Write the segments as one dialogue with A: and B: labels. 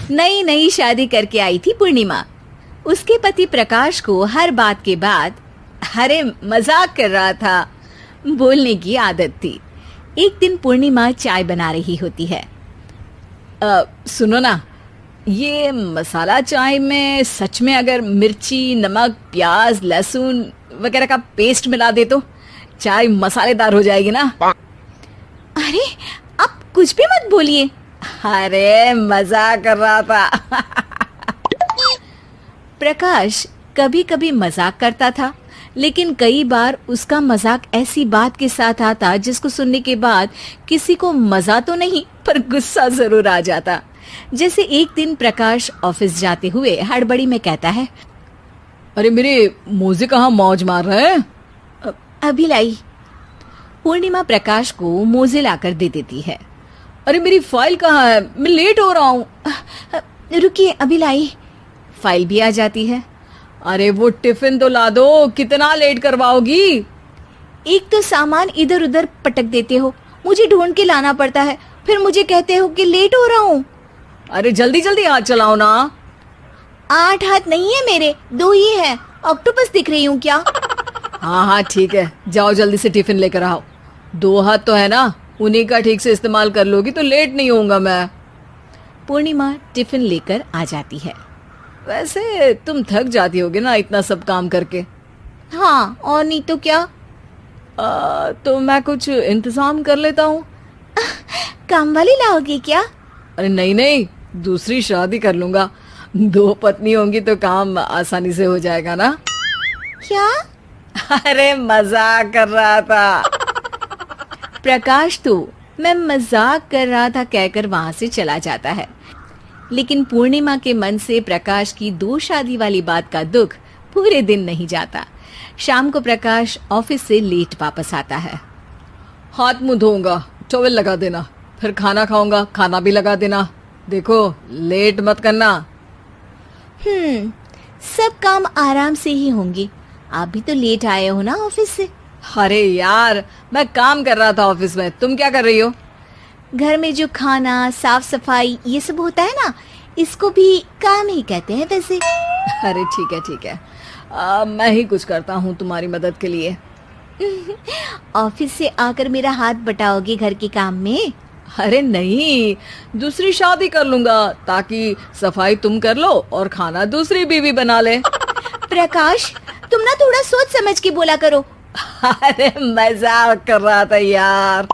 A: नई नई शादी करके आई थी पूर्णिमा। उसके पति प्रकाश को हर बात के बाद अरे मजाक कर रहा था बोलने की आदत थी। एक दिन पूर्णिमा चाय बना रही होती है। सुनो ना, ये मसाला चाय में सच में अगर मिर्ची, नमक, प्याज, लहसुन वगैरह का पेस्ट मिला दे तो चाय मसालेदार हो जाएगी ना। अरे आप कुछ भी मत बोलिए। अरे मजाक कर रहा था। प्रकाश कभी कभी मजाक करता था, लेकिन कई बार उसका मजाक ऐसी बात के साथ आता जिसको सुनने के बाद किसी को मजा तो नहीं पर गुस्सा जरूर आ जाता। जैसे एक दिन प्रकाश ऑफिस जाते हुए हड़बड़ी में कहता है, अरे मेरे मोजे कहाँ मौज मार रहे हैं? अभी लाई। पूर्णिमा प्रकाश को मोजे लाकर दे देती है। अरे मेरी फाइल कहाँ है? मैं लेट हो रहा हूँ। रुकिए अभी लाई। फाइल भी आ जाती है। अरे वो टिफिन तो ला दो, कितना लेट करवाओगी? एक तो सामान इधर उधर पटक देते हो, मुझे ढूंढ के लाना पड़ता है, फिर मुझे कहते हो कि लेट हो रहा हूँ। अरे जल्दी जल्दी हाथ चलाओ ना। 8 हाथ नहीं है मेरे, 2 ही है। ऑक्टोपस दिख रही हूँ क्या? हाँ हाँ ठीक है, जाओ जल्दी से टिफिन लेकर आओ। 2 हाथ तो है ना, उन्हीं का ठीक से इस्तेमाल कर लोगी तो लेट नहीं होऊंगा मैं। पूर्णिमा टिफिन लेकर आ जाती है। वैसे तुम थक जाती होगी ना इतना सब काम करके। हाँ और नहीं तो क्या। तो मैं कुछ इंतजाम कर लेता हूँ। काम वाली लाओगे क्या? अरे नहीं नहीं, दूसरी शादी कर लूंगा। 2 पत्नी होंगी तो काम आसानी से हो जाएगा ना। क्या? अरे मजाक कर रहा था। प्रकाश तो मैं मजाक कर रहा था कहकर वहां से चला जाता है। लेकिन पूर्णिमा के मन से प्रकाश की 2 शादी वाली बात का दुख पूरे दिन नहीं जाता। शाम को प्रकाश ऑफिस से लेट वापस आता है। हाथ मुंह धोऊंगा, टॉवल लगा देना, फिर खाना खाऊंगा, खाना भी लगा देना। देखो लेट मत करना। सब काम आराम से ही होंगे। आप भी तो लेट आए हो ना ऑफिस से। अरे यार मैं काम कर रहा था ऑफिस में, तुम क्या कर रही हो? घर में जो खाना, साफ सफाई ये सब होता है ना, इसको भी काम ही कहते हैं वैसे। अरे ठीक है, मैं ही कुछ करता हूँ तुम्हारी मदद के लिए। ऑफिस से आकर मेरा हाथ बटाओगे घर के काम में? अरे नहीं, दूसरी शादी कर लूंगा ताकि सफाई तुम कर लो और खाना दूसरी बीवी बना ले। प्रकाश तुम ना थोड़ा सोच समझ के बोला करो। अरे मजाक कर रहा था यार।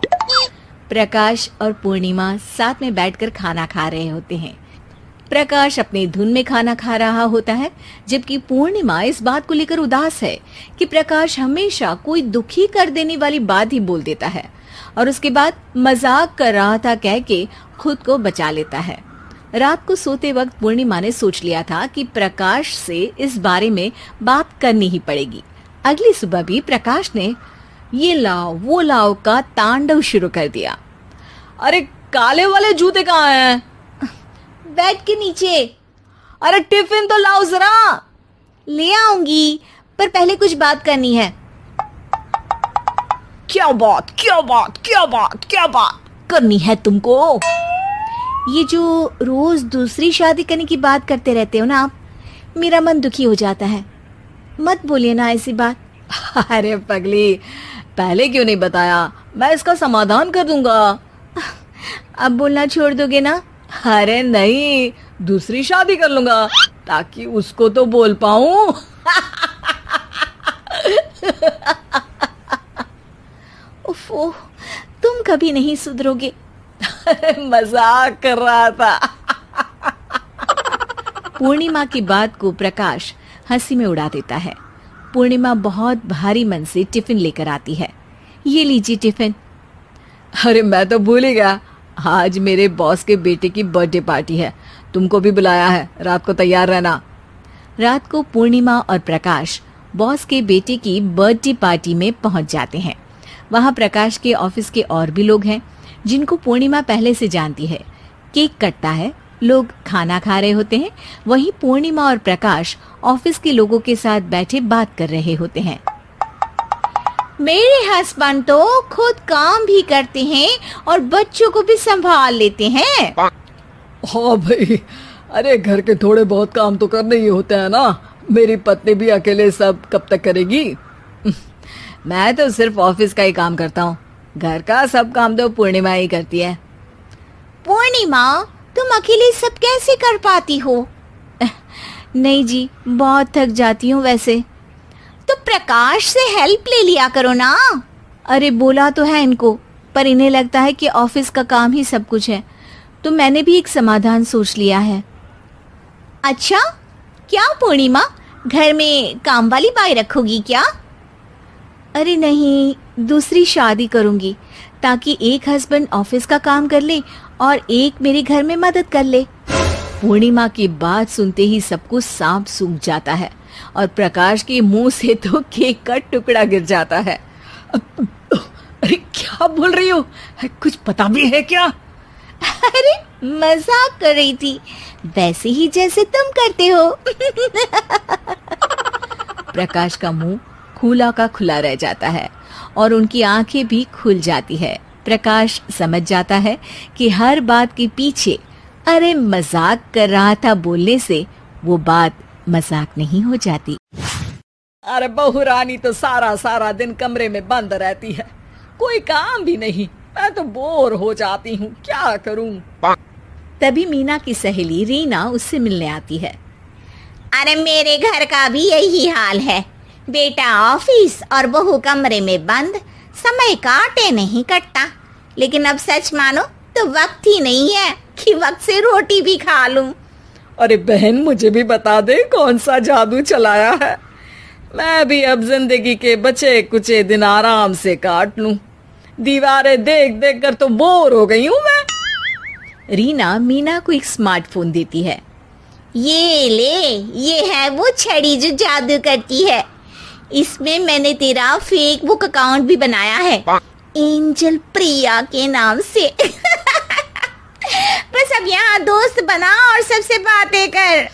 A: प्रकाश और पूर्णिमा साथ में बैठकर खाना खा रहे होते हैं। प्रकाश अपनी धुन में खाना खा रहा होता है, जबकि पूर्णिमा इस बात को लेकर उदास है कि प्रकाश हमेशा कोई दुखी कर देने वाली बात ही बोल देता है और उसके बाद मजाक कर रहा था कह के खुद को बचा लेता है। रात को सोते वक्त पूर्णिमा ने सोच लिया था कि प्रकाश से इस बारे में बात करनी ही पड़ेगी। अगली सुबह भी प्रकाश ने ये लाओ वो लाओ का तांडव शुरू कर दिया। अरे काले वाले जूते कहाँ हैं? बेड के नीचे। अरे टिफिन तो लाओ जरा। ले आऊंगी, पर पहले कुछ बात करनी है। क्या बात करनी है तुमको? ये जो रोज दूसरी शादी करने की बात करते रहते हो ना आप, मेरा मन दुखी हो जाता है। मत बोलिए ना ऐसी बात। अरे पगली, पहले क्यों नहीं बताया? मैं इसका समाधान कर दूंगा। अब बोलना छोड़ दोगे ना? अरे नहीं, दूसरी शादी कर लूंगा ताकि उसको तो बोल पाऊं। उफ़, तुम कभी नहीं सुधरोगे। मजाक कर रहा था। पूर्णिमा की बात को प्रकाश हंसी में उड़ा देता है। पूर्णिमा बहुत भारी मन से टिफिन लेकर आती है। ये लीजिए टिफिन। अरे मैं तो भूल ही गया, आज मेरे बॉस के बेटे की बर्थडे पार्टी है, तुमको भी बुलाया है, रात को तैयार रहना। रात को पूर्णिमा और प्रकाश बॉस के बेटे की बर्थडे पार्टी में पहुंच जाते हैं। वहां प्रकाश के ऑफिस के और भी लोग हैं जिनको पूर्णिमा पहले से जानती है। केक कटता है, लोग खाना खा रहे होते हैं। वहीं पूर्णिमा और प्रकाश ऑफिस के लोगों के साथ बैठे बात कर रहे होते हैं। मेरे हस्बैंड तो खुद काम भी करते हैं और बच्चों को भी संभाल लेते हैं।
B: हाँ भाई, अरे घर के थोड़े बहुत काम तो करने ही होते हैं ना। मेरी पत्नी भी अकेले सब कब तक करेगी?
A: मैं तो सिर्फ ऑफिस का ही काम करता हूँ, घर का सब काम तो पूर्णिमा ही करती है।
C: पूर्णिमा, तुम अकेले सब कैसे कर पाती हो?
A: नहीं जी, बहुत थक जाती हूँ वैसे।
C: तो प्रकाश से हेल्प ले लिया करो ना।
A: अरे बोला तो है इनको, पर इन्हें लगता है कि ऑफिस का काम ही सब कुछ है, तो मैंने भी एक समाधान सोच लिया है।
C: अच्छा, क्या पूर्णिमा, घर में काम वाली बाई रखोगी क्या?
A: अरे नहीं, दूसरी शादी करूंगी ताकि एक हस्बैंड ऑफिस का काम कर ले और एक मेरे घर में मदद कर ले। पूर्णिमा की बात सुनते ही सब कुछ सांप सूख जाता है और प्रकाश के मुंह से तो केक का टुकड़ा गिर जाता है।
B: अरे क्या बोल रही हो? कुछ पता भी है क्या?
C: अरे मजाक कर रही थी, वैसे ही जैसे तुम करते हो।
A: प्रकाश का मुंह खुला का खुला रह जाता है और उनकी आंखें भी खुल जाती है। प्रकाश समझ जाता है कि हर बात के पीछे अरे मजाक कर रहा था बोलने से वो बात मजाक नहीं हो जाती।
B: अरे बहू रानी तो सारा सारा दिन कमरे में बंद रहती है, कोई काम भी नहीं। मैं तो बोर हो जाती हूँ, क्या करूँ?
A: तभी मीना की सहेली रीना उससे मिलने आती है।
C: अरे मेरे घर का भी यही हाल है, बेटा ऑफिस और बहू कमरे में बंद, समय काटे नहीं कटता। लेकिन अब सच मानो तो वक्त ही नहीं है कि वक्त से रोटी भी खा लूं।
B: अरे बहन, मुझे भी बता दे कौन सा जादू चलाया है, मैं भी अब जिंदगी के बचे कुचे दिन आराम से काट लूं। दीवारें देख देख कर तो बोर हो गई हूं मैं।
A: रीना मीना को एक स्मार्टफोन देती है।
C: ये ले, ये है वो छड़ी जो जादू करती है। इसमें मैंने तेरा फेसबुक अकाउंट भी बनाया है, एंजल प्रिया के नाम से। बस अब यहाँ दोस्त बना और सबसे बातें कर।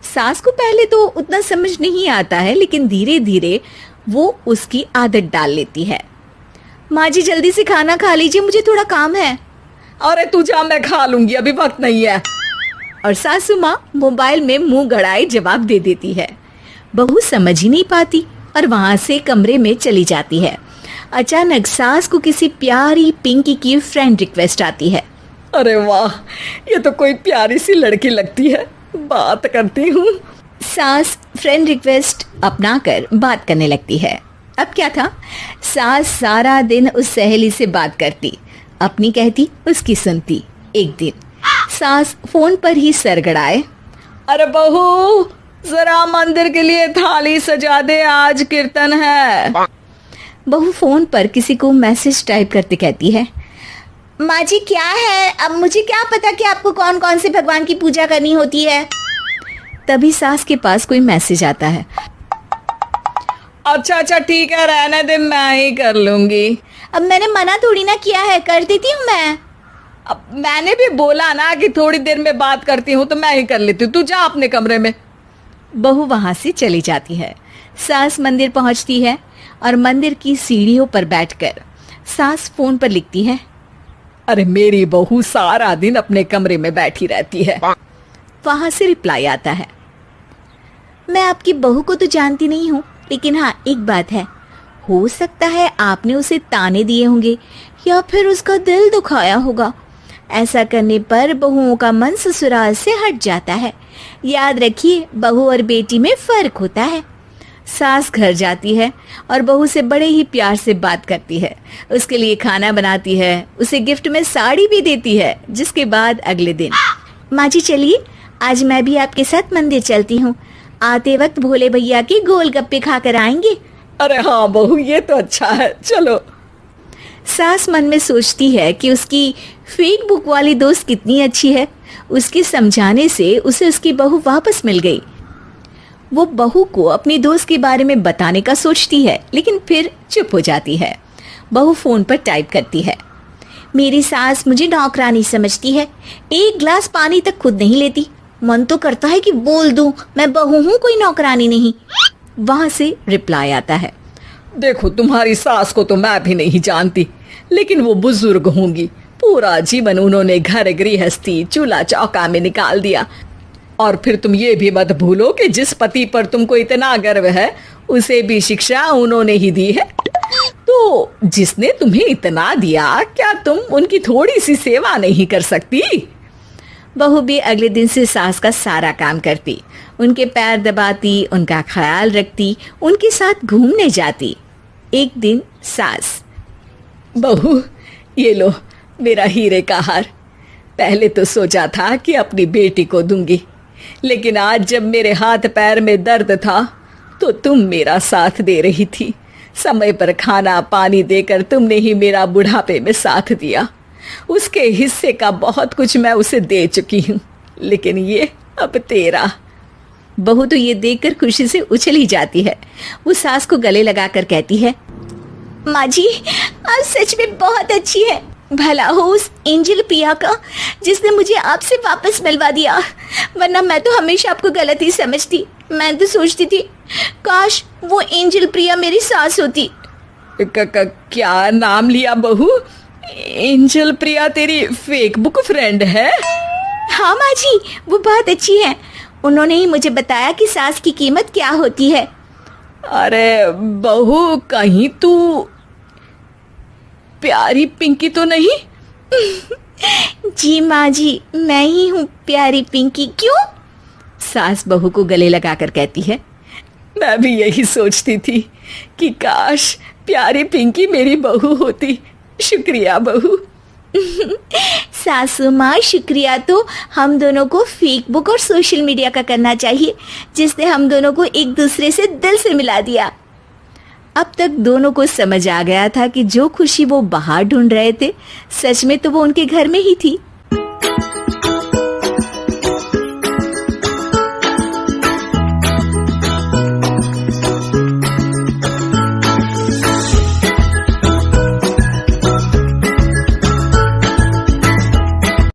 A: सास को पहले तो उतना समझ नहीं आता है, लेकिन धीरे धीरे वो उसकी आदत डाल लेती है। माँ जी जल्दी से खाना खा लीजिए, मुझे थोड़ा काम है।
B: अरे तू जा, मैं खा लूंगी, अभी वक्त नहीं है।
A: और सासू माँ मोबाइल में मुंह गड़ाए जवाब दे देती है। बहू समझ ही नहीं पाती और वहां से कमरे में चली जाती है। अचानक सास को किसी प्यारी पिंकी की फ्रेंड रिक्वेस्ट आती है।
B: अरे वाह, ये तो कोई प्यारी सी लड़की लगती है, बात करती हूँ।
A: सास फ्रेंड रिक्वेस्ट अपनाकर बात करने लगती है। अब क्या था, सास सारा दिन उस सहेली से बात करती, अपनी कहती उसकी सुनती। एक दिन सास फोन पर ही सरगड़ाए,
B: अरे बहू जरा मंदिर के लिए थाली सजा दे, आज कीर्तन है।
A: बहू फोन पर किसी को मैसेज टाइप करते कहती है,
C: माँ जी क्या है, अब मुझे क्या पता कि आपको कौन कौन से भगवान की पूजा करनी होती है।
A: तभी सास के पास कोई मैसेज आता है।
B: अच्छा अच्छा ठीक है, रहने दे, मैं ही कर लूंगी।
C: अब मैंने मना थोड़ी ना किया है, कर देती हूँ मैं।
B: अब मैंने भी बोला ना कि थोड़ी देर में बात करती हूँ, तो मैं ही कर लेती हूँ, तू जा अपने कमरे में।
A: बहू वहां से चली जाती है। सास मंदिर पहुंचती है और मंदिर की सीढ़ियों पर बैठकर सास फोन पर लिखती है,
B: अरे मेरी बहू सारा दिन अपने कमरे में बैठी रहती है।
A: वहां से रिप्लाई आता है, मैं आपकी बहू को तो जानती नहीं हूँ, लेकिन हाँ एक बात है, हो सकता है आपने उसे ताने दिए होंगे या फिर उसका दिल दुखाया होगा। ऐसा करने पर बहुओं का मन ससुराल से हट जाता है। याद रखिए, बहू और बेटी में फर्क होता है। सास घर जाती है और बहू से बड़े ही प्यार से बात करती है, उसके लिए खाना बनाती है, उसे गिफ्ट में साड़ी भी देती है। जिसके बाद अगले दिन, माँ जी चलिए आज मैं भी आपके साथ मंदिर चलती हूँ, आते वक्त भोले भैया के गोलगप्पे खाकर आएंगे।
B: अरे हाँ बहू, ये तो अच्छा है, चलो।
A: सास मन में सोचती है कि उसकी फेक बुक वाली दोस्त कितनी अच्छी है। उसके समझाने से उसे उसकी बहू वापस मिल गई। वो बहू को अपनी दोस्त के बारे में बताने का सोचती है, लेकिन फिर चुप हो जाती है। बहू फोन पर टाइप करती है, मेरी सास मुझे नौकरानी समझती है, एक गिलास पानी तक खुद नहीं लेती। मन तो करता है कि बोल दूं, मैं बहू हूँ, कोई नौकरानी नहीं। वहां से रिप्लाई आता है,
B: देखो तुम्हारी सास को तो मैं भी नहीं जानती, लेकिन वो बुजुर्ग होंगी, पूरा जीवन उन्होंने घर गृहस्थी चूल्हा चौका में निकाल दिया। और फिर तुम ये भी मत भूलो कि जिस पति पर तुमको इतना गर्व है उसे भी शिक्षा उन्होंने ही दी है। तो जिसने तुम्हें इतना दिया, क्या तुम उनकी थोड़ी सी सेवा नहीं कर सकती?
A: बहू भी अगले दिन से सास का सारा काम करती, उनके पैर दबाती, उनका ख्याल रखती, उनके साथ घूमने जाती। एक दिन सास,
B: बहू ये लो मेरा हीरे का हार। पहले तो सोचा था कि अपनी बेटी को दूंगी, लेकिन आज जब मेरे हाथ पैर में दर्द था तो तुम मेरा साथ दे रही थी। समय पर खाना पानी देकर तुमने ही मेरा बुढ़ापे में साथ दिया। उसके हिस्से का बहुत कुछ मैं उसे दे चुकी हूँ, लेकिन ये अब तेरा।
A: बहू तो ये देखकर खुशी से उछल ही जाती है। वो सास को गले लगाकर कहती है, माँ जी आप सच में बहुत अच्छी है। भला हो उस एंजल प्रिया का जिसने मुझे आपसे वापस मिलवा दिया, वरना मैं तो हमेशा आपको गलत ही समझती। मैं तो सोचती थी काश वो एंजल प्रिया मेरी सास होती।
B: क्या नाम लिया बहू? एंजल प्रिया तेरी फेसबुक फ्रेंड है?
A: हाँ माँ जी, वो बहुत अच्छी है। उन्होंने ही मुझे बताया कि सास की कीमत क्या होती है।
B: अरे बहू, कहीं तू प्यारी पिंकी तो नहीं?
A: जी माँ जी, मैं ही हूँ प्यारी पिंकी। क्यों? सास बहू को गले लगाकर कहती है,
B: मैं भी यही सोचती थी कि काश प्यारी पिंकी मेरी बहू होती। शुक्रिया बहू।
A: सासू माँ, शुक्रिया तो हम दोनों को फेसबुक और सोशल मीडिया का करना चाहिए, जिसने हम दोनों को एक दूसरे से दिल से मिला दिया। अब तक दोनों को समझ आ गया था कि जो खुशी वो बाहर ढूंढ रहे थे, सच में तो वो उनके घर में ही थी।